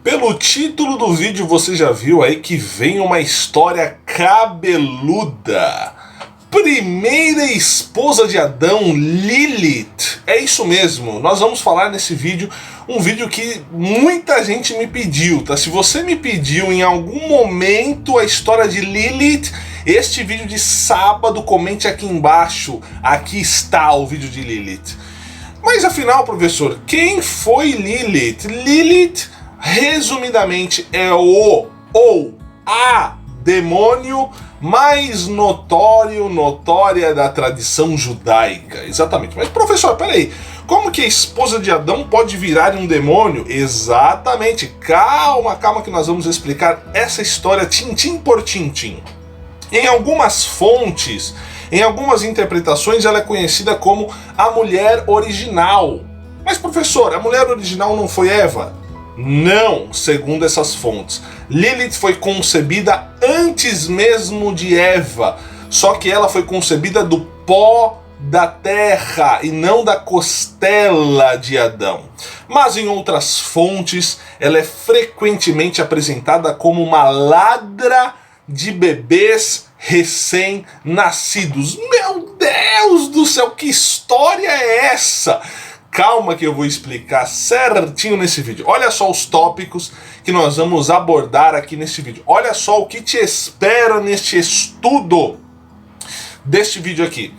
Pelo título do vídeo você já viu aí que vem uma história cabeluda. Primeira esposa de Adão, Lilith. É isso mesmo, nós vamos falar nesse vídeo, um vídeo que muita gente me pediu, tá? Se você me pediu em algum momento a história de Lilith, este vídeo de sábado, comente aqui embaixo, aqui está o vídeo de Lilith. Mas afinal, professor, quem foi Lilith? Lilith, resumidamente, é o ou a demônio mais notória da tradição judaica. Exatamente. Mas professor, peraí, como que a esposa de Adão pode virar um demônio? Exatamente. Calma que nós vamos explicar essa história tintim por tintim. Em algumas fontes, em algumas interpretações, ela é conhecida como a mulher original. Mas professor, a mulher original não foi Eva? Não, segundo essas fontes. Lilith foi concebida antes mesmo de Eva, só que ela foi concebida do pó da terra e não da costela de Adão. Mas em outras fontes, ela é frequentemente apresentada como uma ladra de bebês recém-nascidos. Meu Deus do céu, que história é essa? Calma que eu vou explicar certinho nesse vídeo. Olha só os tópicos que nós vamos abordar aqui nesse vídeo. Olha só o que te espera neste estudo deste vídeo aqui.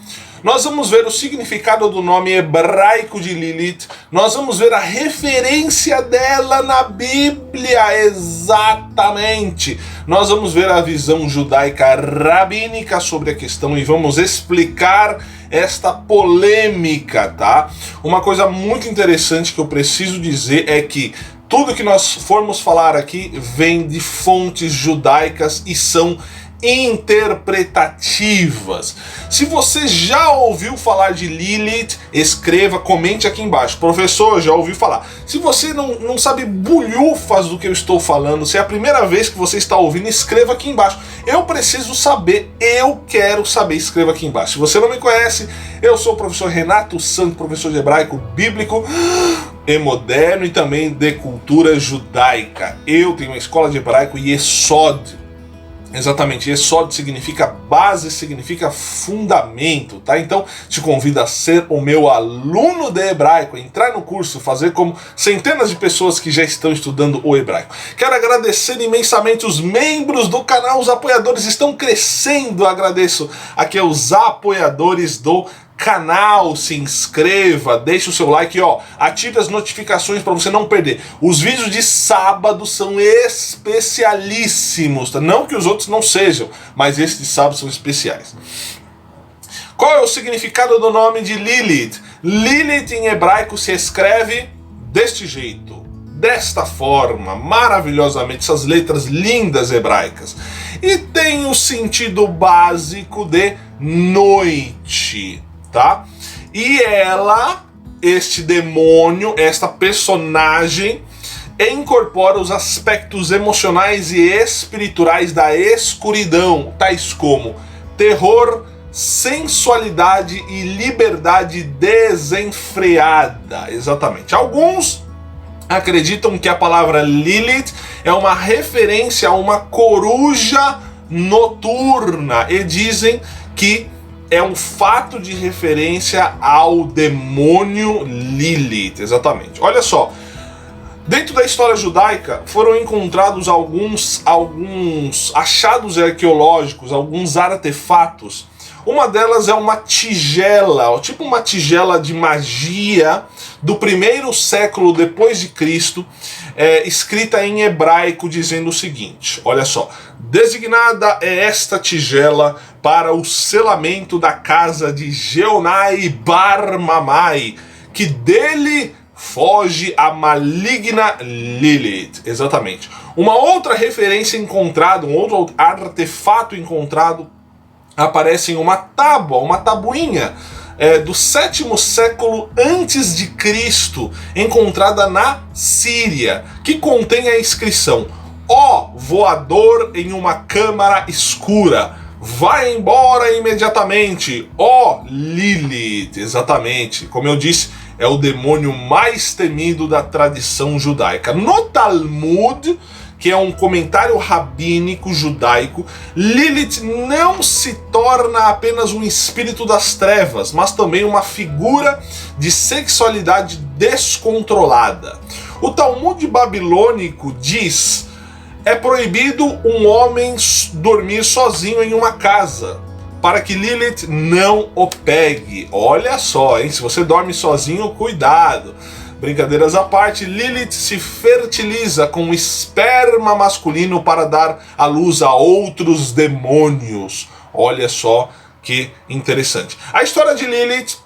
Nós vamos ver o significado do nome hebraico de Lilith. Nós vamos ver a referência dela na Bíblia, exatamente. Nós vamos ver a visão judaica rabínica sobre a questão e vamos explicar esta polêmica, tá? Uma coisa muito interessante que eu preciso dizer é que tudo que nós formos falar aqui vem de fontes judaicas e são interpretativas. Se você já ouviu falar de Lilith, escreva, comente aqui embaixo. Professor, já ouviu falar. Se você não sabe bulhufas do que eu estou falando, se é a primeira vez que você está ouvindo, escreva aqui embaixo. Eu preciso saber, eu quero saber, escreva aqui embaixo. Se você não me conhece, eu sou o professor Renato Santos, professor de hebraico bíblico e moderno e também de cultura judaica. Eu tenho uma escola de hebraico Yesod. Exatamente, Yesod significa base, significa fundamento, tá? Então, te convido a ser o meu aluno de hebraico, entrar no curso, fazer como centenas de pessoas que já estão estudando o hebraico. Quero agradecer imensamente os membros do canal, os apoiadores estão crescendo, agradeço aqui aos apoiadores do canal, se inscreva, deixe o seu like, ó, ative as notificações para você não perder. Os vídeos de sábado são especialíssimos, tá? Não que os outros não sejam, mas esses de sábado são especiais. Qual é o significado do nome de Lilith? Lilith em hebraico se escreve deste jeito, desta forma, maravilhosamente, essas letras lindas hebraicas. E tem o sentido básico de noite. Tá? E ela, este demônio, esta personagem, incorpora os aspectos emocionais e espirituais da escuridão, tais como terror, sensualidade e liberdade desenfreada. Exatamente. Alguns acreditam que a palavra Lilith é uma referência a uma coruja noturna e dizem que é um fato de referência ao demônio Lilith, exatamente. Olha só, dentro da história judaica foram encontrados alguns achados arqueológicos, alguns artefatos. Uma delas é uma tigela, tipo uma tigela de magia do primeiro século depois de Cristo, escrita em hebraico dizendo o seguinte, olha só: designada é esta tigela para o selamento da casa de Geonai Bar Mamai, que dele foge a maligna Lilith. Exatamente. Uma outra referência encontrada, um outro artefato encontrado, aparece em uma tábua, uma tabuinha do 7º século antes de Cristo, encontrada na Síria, que contém a inscrição: ó voador em uma câmara escura, vai embora imediatamente, ó Lilith. Exatamente, como eu disse, é o demônio mais temido da tradição judaica. No Talmud, que é um comentário rabínico judaico, Lilith não se torna apenas um espírito das trevas, mas também uma figura de sexualidade descontrolada. O Talmud babilônico diz: é proibido um homem dormir sozinho em uma casa, para que Lilith não o pegue. Olha só, hein? Se você dorme sozinho, cuidado. Brincadeiras à parte, Lilith se fertiliza com esperma masculino para dar à luz a outros demônios. Olha só que interessante. A história de Lilith,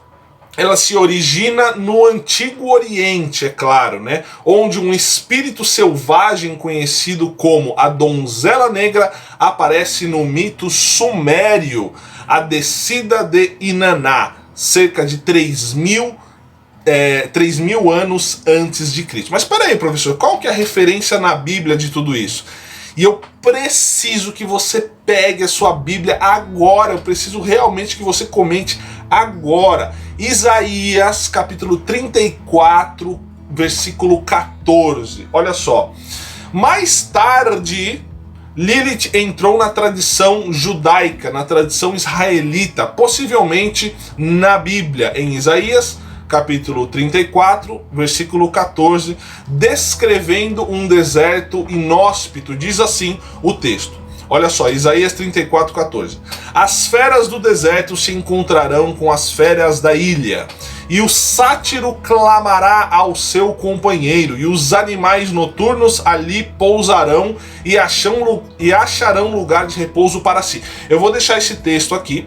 ela se origina no Antigo Oriente, é claro, né? Onde um espírito selvagem conhecido como a Donzela Negra aparece no mito sumério, a descida de Inaná, cerca de 3.000 anos antes de Cristo. Mas espera aí, professor, qual que é a referência na Bíblia de tudo isso? E eu preciso que você pegue a sua Bíblia agora, eu preciso realmente que você comente agora. Isaías capítulo 34, versículo 14. Olha só. Mais tarde, Lilith entrou na tradição judaica, na tradição israelita, possivelmente na Bíblia, em Isaías capítulo 34, versículo 14, descrevendo um deserto inóspito. Diz assim o texto. Olha só, Isaías 34, 14. As feras do deserto se encontrarão com as feras da ilha, e o sátiro clamará ao seu companheiro, e os animais noturnos ali pousarão e acharão lugar de repouso para si. Eu vou deixar esse texto aqui.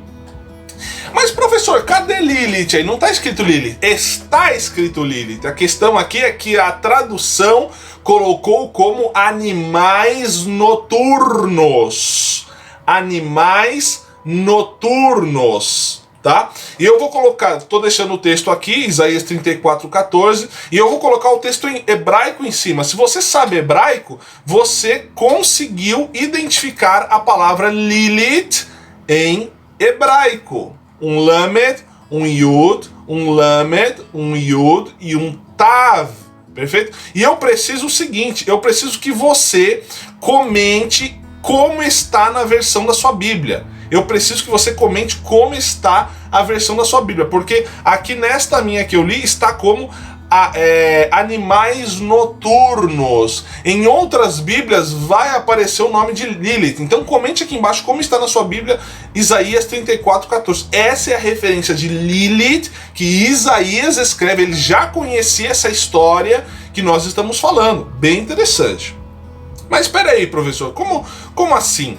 Mas, professor, cadê Lilith aí? Não está escrito Lilith. Está escrito Lilith. A questão aqui é que a tradução colocou como animais noturnos. Animais noturnos, tá? E eu vou colocar, estou deixando o texto aqui, Isaías 34, 14, e eu vou colocar o texto em hebraico em cima. Se você sabe hebraico, você conseguiu identificar a palavra Lilith em hebraico. Um lamed, um yud, um lamed, um yud e um tav. Perfeito? E eu preciso o seguinte, eu preciso que você comente como está na versão da sua Bíblia. Eu preciso que você comente como está a versão da sua Bíblia, porque aqui nesta minha que eu li está como animais noturnos. Em outras Bíblias vai aparecer o nome de Lilith. Então comente aqui embaixo como está na sua Bíblia Isaías 34, 14. Essa é a referência de Lilith que Isaías escreve. Ele já conhecia essa história que nós estamos falando. Bem interessante. Mas espera aí, professor, como assim?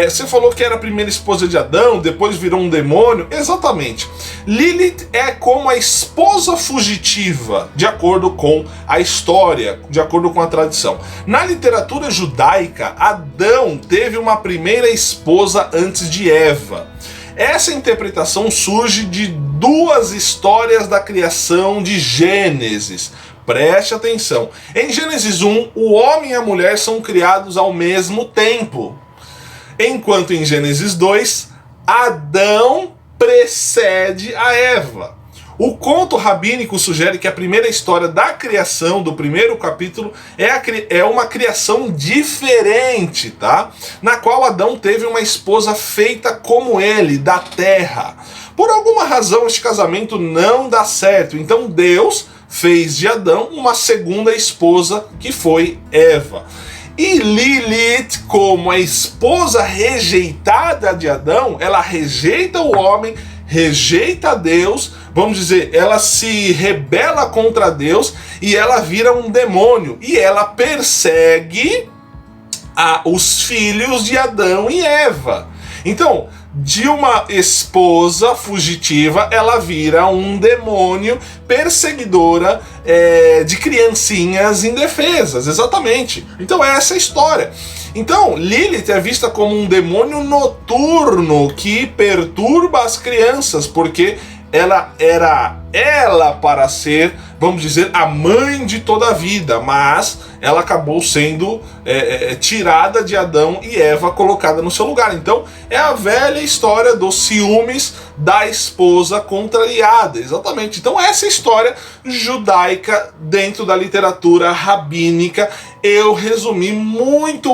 Você falou que era a primeira esposa de Adão, depois virou um demônio. Exatamente. Lilith é como a esposa fugitiva, de acordo com a história, de acordo com a tradição. Na literatura judaica, Adão teve uma primeira esposa antes de Eva. Essa interpretação surge de duas histórias da criação de Gênesis. Preste atenção. Em Gênesis 1, o homem e a mulher são criados ao mesmo tempo. Enquanto em Gênesis 2, Adão precede a Eva. O conto rabínico sugere que a primeira história da criação, do primeiro capítulo, é uma criação diferente, tá? Na qual Adão teve uma esposa feita como ele, da terra. Por alguma razão, este casamento não dá certo, então Deus fez de Adão uma segunda esposa, que foi Eva. E Lilith, como a esposa rejeitada de Adão, ela rejeita o homem, rejeita Deus, vamos dizer, ela se rebela contra Deus e ela vira um demônio. E ela persegue os filhos de Adão e Eva. Então, de uma esposa fugitiva, ela vira um demônio perseguidora de criancinhas indefesas, exatamente. Então essa é a história. Então Lilith é vista como um demônio noturno que perturba as crianças, porque ela para ser, vamos dizer, a mãe de toda a vida, mas ela acabou sendo tirada de Adão e Eva, colocada no seu lugar. Então é a velha história dos ciúmes da esposa contrariada, exatamente. Então essa história judaica dentro da literatura rabínica, eu resumi muito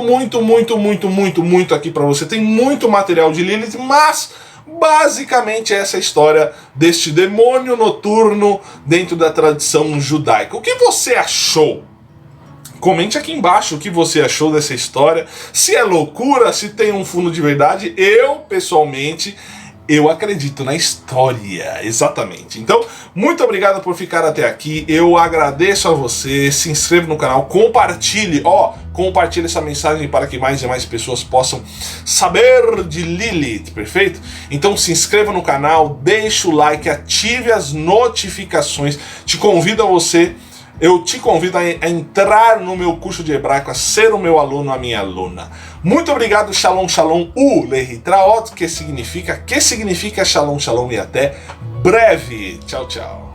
aqui para você. Tem muito material de Lilith, mas basicamente essa é a história deste demônio noturno dentro da tradição judaica. O que você achou? Comente aqui embaixo o que você achou dessa história. Se é loucura, se tem um fundo de verdade. Eu, pessoalmente, eu acredito na história, exatamente. Então, muito obrigado por ficar até aqui. Eu agradeço a você. Se inscreva no canal, compartilhe, compartilhe essa mensagem para que mais e mais pessoas possam saber de Lilith, perfeito? Então se inscreva no canal, deixe o like, ative as notificações. Eu te convido a entrar no meu curso de hebraico, a ser o meu aluno, a minha aluna. Muito obrigado, Shalom, Shalom, Lehitraot, que significa Shalom, Shalom e até breve. Tchau, tchau.